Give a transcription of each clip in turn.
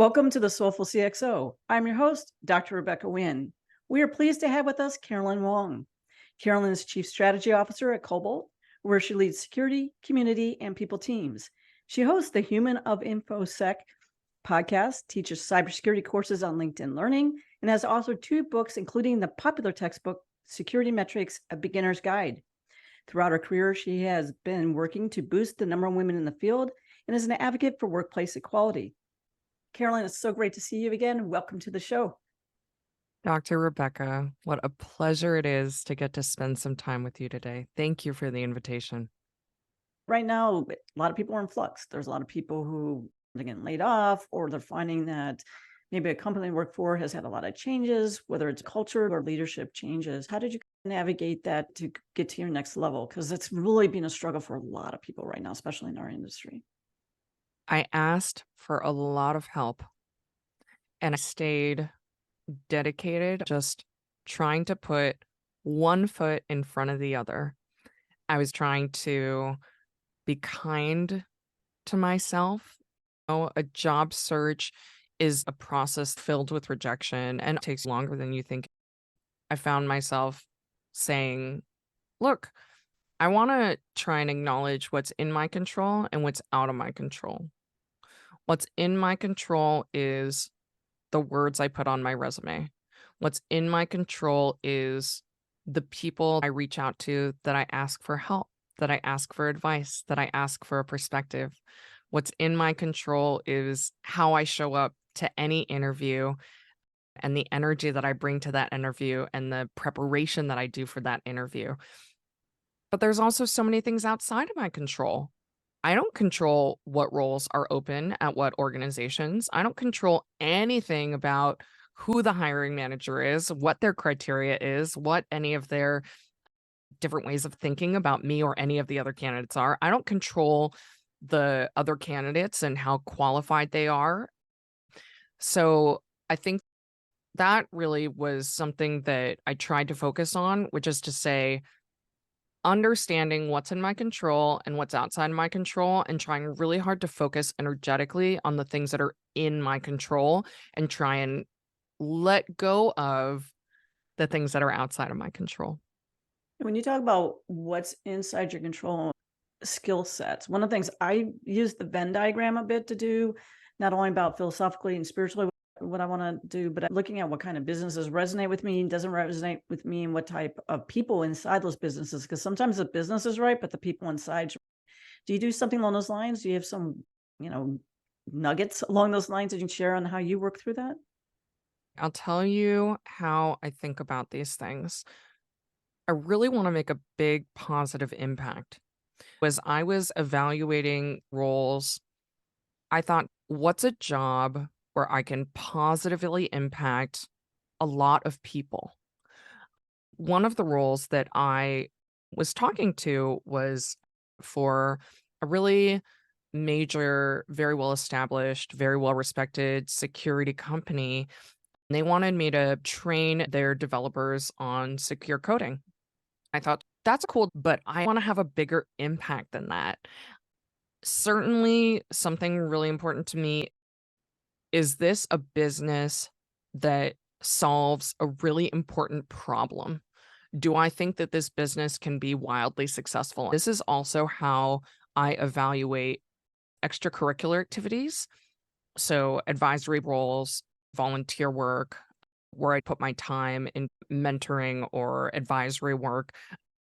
Welcome to the Soulful CXO. I'm your host, Dr. Rebecca Wynn. We are pleased to have with us Caroline Wong. Caroline is Chief Strategy Officer at Cobalt, where she leads security, community, and people teams. She hosts the Human of InfoSec podcast, teaches cybersecurity courses on LinkedIn Learning, and has authored 2 books, including the popular textbook, Security Metrics, A Beginner's Guide. Throughout her career, she has been working to boost the number of women in the field and is an advocate for workplace equality. Caroline, it's so great to see you again. Welcome to the show. Dr. Rebecca, what a pleasure it is to get to spend some time with you today. Thank you for the invitation. Right now, a lot of people are in flux. There's a lot of people who are getting laid off, or they're finding that maybe a company they work for has had a lot of changes, whether it's culture or leadership changes. How did you navigate that to get to your next level? Because it's really been a struggle for a lot of people right now, especially in our industry. I asked for a lot of help and I stayed dedicated, just trying to put one foot in front of the other. I was trying to be kind to myself. A job search is a process filled with rejection and it takes longer than you think. I found myself saying, look, I want to try and acknowledge what's in my control and what's out of my control. What's in my control is the words I put on my resume. What's in my control is the people I reach out to that I ask for help, that I ask for advice, that I ask for a perspective. What's in my control is how I show up to any interview and the energy that I bring to that interview and the preparation that I do for that interview. But there's also so many things outside of my control. I don't control what roles are open at what organizations. I don't control anything about who the hiring manager is, what their criteria is, what any of their different ways of thinking about me or any of the other candidates are. I don't control the other candidates and how qualified they are. So I think that really was something that I tried to focus on, which is to say, understanding what's in my control and what's outside my control and trying really hard to focus energetically on the things that are in my control and try and let go of the things that are outside of my control. When you talk about what's inside your control, skill sets, one of the things I use the Venn diagram a bit to do, not only about philosophically and spiritually what I want to do, but looking at what kind of businesses resonate with me and doesn't resonate with me, and what type of people inside those businesses. Because sometimes the business is right, but the people inside. Do you do something along those lines? Do you have some, nuggets along those lines that you can share on how you work through that? I'll tell you how I think about these things. I really want to make a big positive impact. As I was evaluating roles, I thought, what's a job where I can positively impact a lot of people? One of the roles that I was talking to was for a really major, very well established, very well respected security company. They wanted me to train their developers on secure coding. I thought that's cool, but I want to have a bigger impact than that. Certainly, something really important to me is this a business that solves a really important problem? Do I think that this business can be wildly successful? This is also how I evaluate extracurricular activities. So, advisory roles, volunteer work, where I put my time in mentoring or advisory work.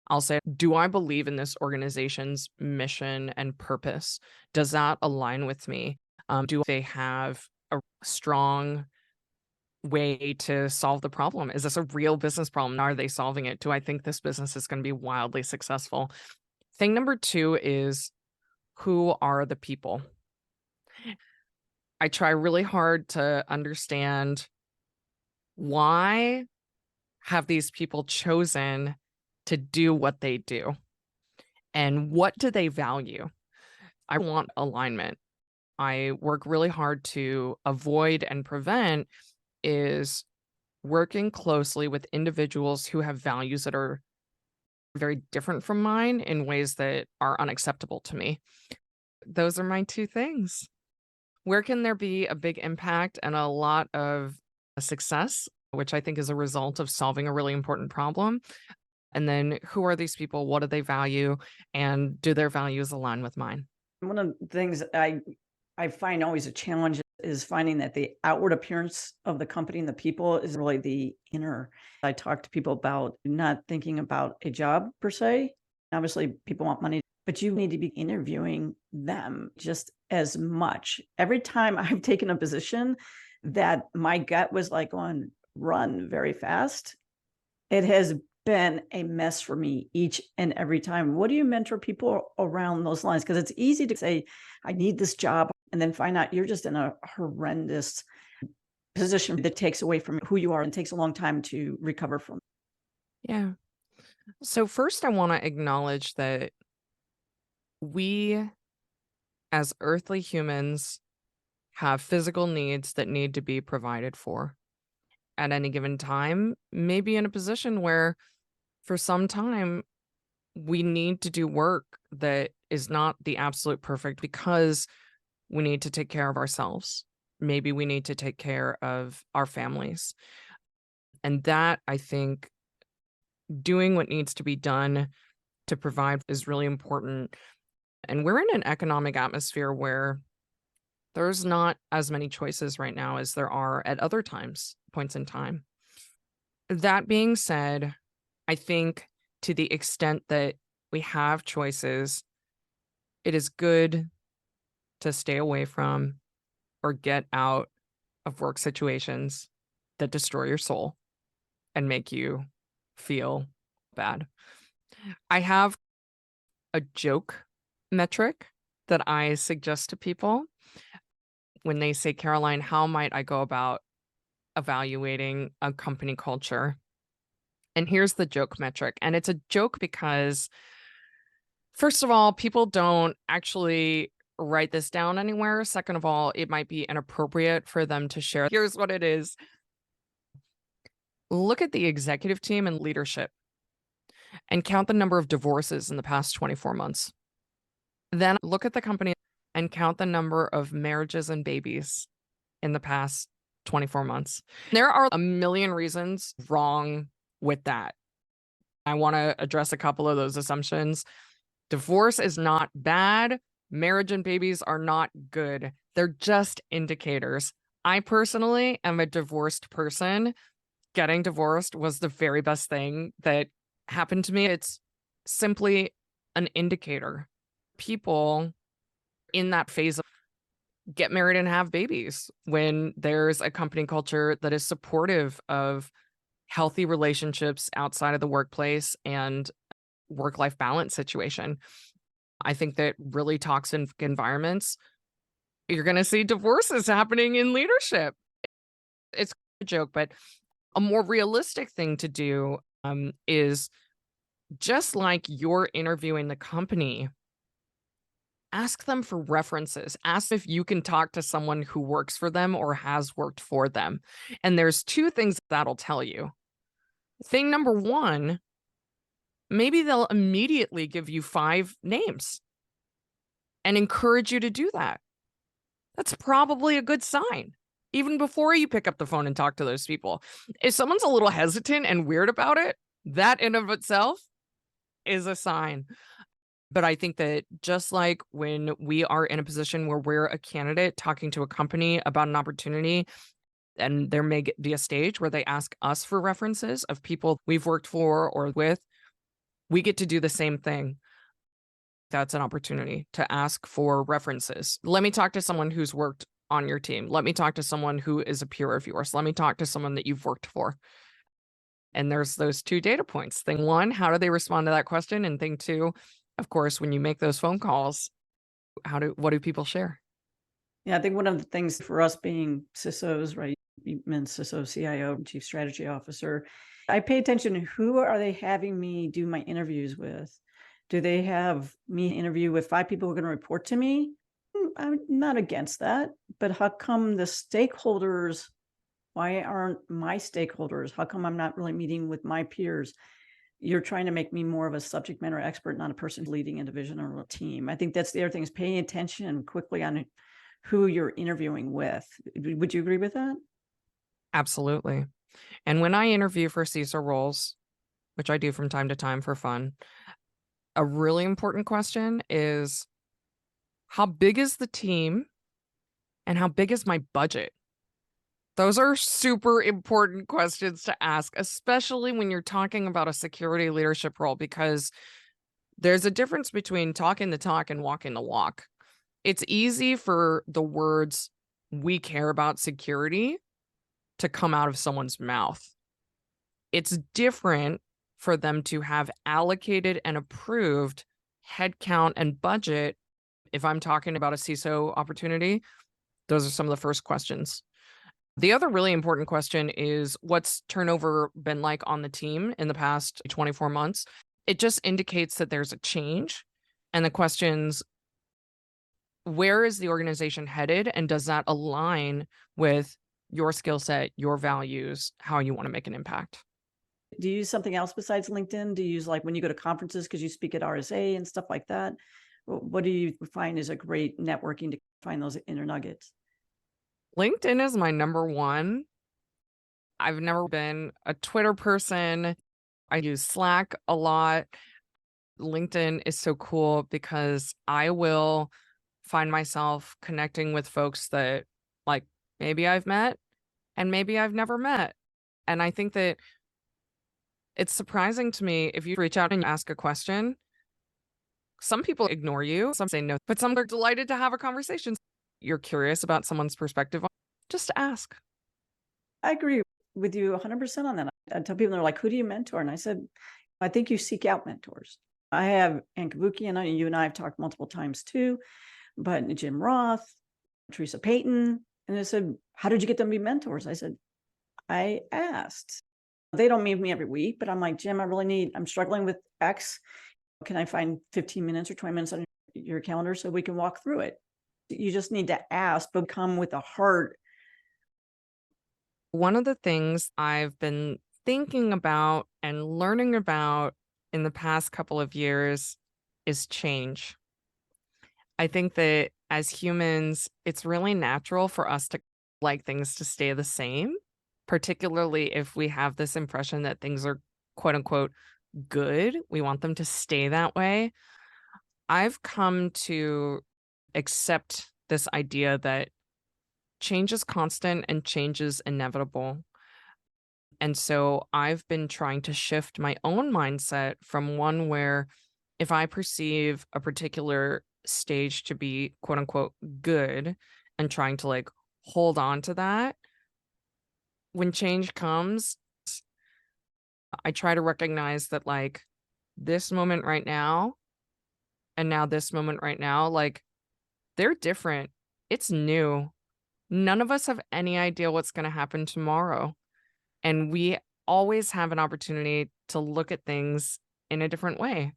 I'll say, do I believe in this organization's mission and purpose? Does that align with me? Do they have a strong way to solve the problem? Is this a real business problem? Are they solving it? Do I think this business is going to be wildly successful? Thing number two is, who are the people? I try really hard to understand, why have these people chosen to do what they do? And what do they value? I want alignment. I work really hard to avoid and prevent is working closely with individuals who have values that are very different from mine in ways that are unacceptable to me. Those are my two things. Where can there be a big impact and a lot of success, which I think is a result of solving a really important problem? And then who are these people? What do they value? And do their values align with mine? One of the things I find always a challenge is finding that the outward appearance of the company and the people is really the inner. I talk to people about not thinking about a job per se. Obviously, people want money, but you need to be interviewing them just as much. Every time I've taken a position that my gut was like on run very fast, it has been a mess for me each and every time. What do you mentor people around those lines? Because it's easy to say, I need this job, and then find out you're just in a horrendous position that takes away from who you are and takes a long time to recover from. Yeah. So, first, I want to acknowledge that we, as earthly humans, have physical needs that need to be provided for at any given time, maybe in a position where for some time we need to do work that is not the absolute perfect because we need to take care of ourselves. Maybe we need to take care of our families. And that, I think, doing what needs to be done to provide is really important. And we're in an economic atmosphere where there's not as many choices right now as there are at other points in time. That being said, I think to the extent that we have choices, it is good to stay away from or get out of work situations that destroy your soul and make you feel bad. I have a joke metric that I suggest to people when they say, Caroline, how might I go about evaluating a company culture? And here's the joke metric. And it's a joke because, first of all, people don't actually write this down anywhere. Second of all, it might be inappropriate for them to share. Here's what it is. Look at the executive team and leadership and count the number of divorces in the past 24 months. Then look at the company and count the number of marriages and babies in the past 24 months. There are a million reasons wrong with that. I want to address a couple of those assumptions. Divorce is not bad. Marriage and babies are not good. They're just indicators. I personally am a divorced person. Getting divorced was the very best thing that happened to me. It's simply an indicator. People in that phase of get married and have babies when there's a company culture that is supportive of healthy relationships outside of the workplace and work-life balance situation. I think that really toxic environments, you're going to see divorces happening in leadership. It's a joke, but a more realistic thing to do is just like you're interviewing the company, ask them for references. Ask if you can talk to someone who works for them or has worked for them. And there's two things that'll tell you. Thing number one, maybe they'll immediately give you 5 names and encourage you to do that. That's probably a good sign, even before you pick up the phone and talk to those people. If someone's a little hesitant and weird about it, that in of itself is a sign. But I think that just like when we are in a position where we're a candidate talking to a company about an opportunity, and there may be a stage where they ask us for references of people we've worked for or with, we get to do the same thing. That's an opportunity to ask for references. Let me talk to someone who's worked on your team. Let me talk to someone who is a peer of yours. Let me talk to someone that you've worked for. And there's those 2 data points. Thing one, how do they respond to that question? And thing two, of course, when you make those phone calls, what do people share? Yeah, I think one of the things for us being CISOs, right? You mentioned CISO, CIO, Chief Strategy Officer. I pay attention to who are they having me do my interviews with? Do they have me interview with 5 people who are going to report to me? I'm not against that, but how come the stakeholders, why aren't my stakeholders? How come I'm not really meeting with my peers? You're trying to make me more of a subject matter expert, not a person leading a division or a team. I think that's the other thing, is paying attention quickly on who you're interviewing with. Would you agree with that? Absolutely. And when I interview for CISO roles, which I do from time to time for fun, a really important question is how big is the team and how big is my budget? Those are super important questions to ask, especially when you're talking about a security leadership role, because there's a difference between talking the talk and walking the walk. It's easy for the words, "We care about security," to come out of someone's mouth. It's different for them to have allocated and approved headcount and budget. If I'm talking about a CISO opportunity, those are some of the first questions. The other really important question is, what's turnover been like on the team in the past 24 months? It just indicates that there's a change. And the questions, where is the organization headed? And does that align with your skill set, your values, how you want to make an impact? Do you use something else besides LinkedIn? Do you use, like, when you go to conferences because you speak at RSA and stuff like that? What do you find is a great networking to find those inner nuggets? LinkedIn is my number one. I've never been a Twitter person. I use Slack a lot. LinkedIn is so cool because I will find myself connecting with folks that, like, maybe I've met and maybe I've never met. And I think that it's surprising to me if you reach out and ask a question. Some people ignore you, some say no, but some are delighted to have a conversation. You're curious about someone's perspective, just ask. I agree with you 100% on that. I tell people, they're like, "Who do you mentor?" And I said, "I think you seek out mentors." I have Ann Kabuki, and you and I have talked multiple times too, but Jim Roth, Teresa Payton. And they said, "How did you get them to be mentors?" I said, "I asked." They don't meet me every week, but I'm like, "Jim, I'm struggling with X. Can I find 15 minutes or 20 minutes on your calendar so we can walk through it?" You just need to ask, but come with a heart. One of the things I've been thinking about and learning about in the past couple of years is change. I think that as humans, it's really natural for us to like things to stay the same, particularly if we have this impression that things are quote unquote good. We want them to stay that way. I've come to accept this idea that change is constant and change is inevitable. And so I've been trying to shift my own mindset from one where if I perceive a particular stage to be quote unquote good and trying to like hold on to that, when change comes, I try to recognize that like this moment right now and now this moment right now, like they're different. It's new. None of us have any idea what's going to happen tomorrow. And we always have an opportunity to look at things in a different way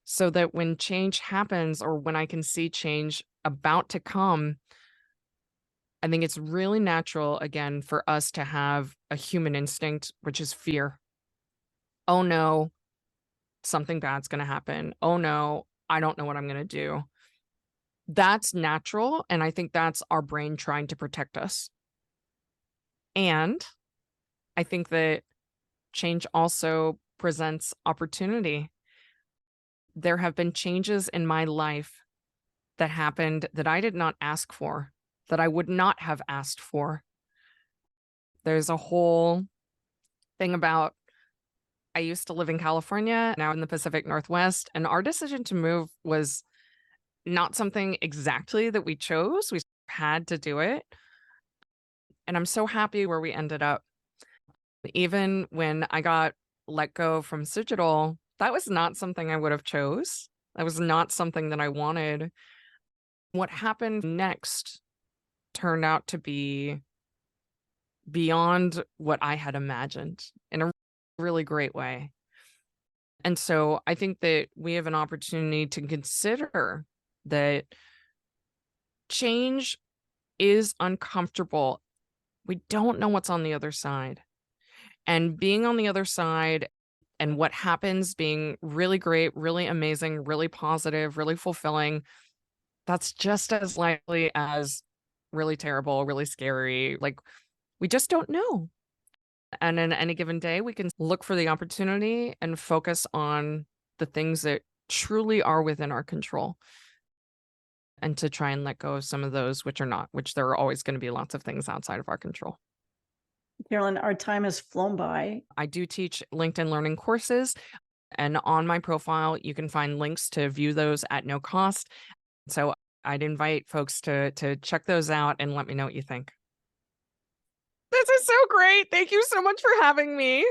so that when change happens or when I can see change about to come, I think it's really natural, again, for us to have a human instinct, which is fear. Oh no, something bad's going to happen. Oh no, I don't know what I'm going to do. That's natural. And I think that's our brain trying to protect us. And I think that change also presents opportunity. There have been changes in my life that happened that I did not ask for, that I would not have asked for. There's a whole thing about I used to live in California, now in the Pacific Northwest, and our decision to move was not something exactly that we chose. We had to do it. And I'm so happy where we ended up. Even when I got let go from Digital, that was not something I would have chose. That was not something that I wanted. What happened next turned out to be beyond what I had imagined in a really great way. And so I think that we have an opportunity to consider that change is uncomfortable. We don't know what's on the other side. And being on the other side and what happens being really great, really amazing, really positive, really fulfilling, that's just as likely as really terrible, really scary. Like, we just don't know. And in any given day, we can look for the opportunity and focus on the things that truly are within our control, and to try and let go of some of those which are not, which there are always going to be lots of things outside of our control. Carolyn, our time has flown by. I do teach LinkedIn Learning courses, and on my profile, you can find links to view those at no cost. So I'd invite folks to check those out and let me know what you think. This is so great. Thank you so much for having me.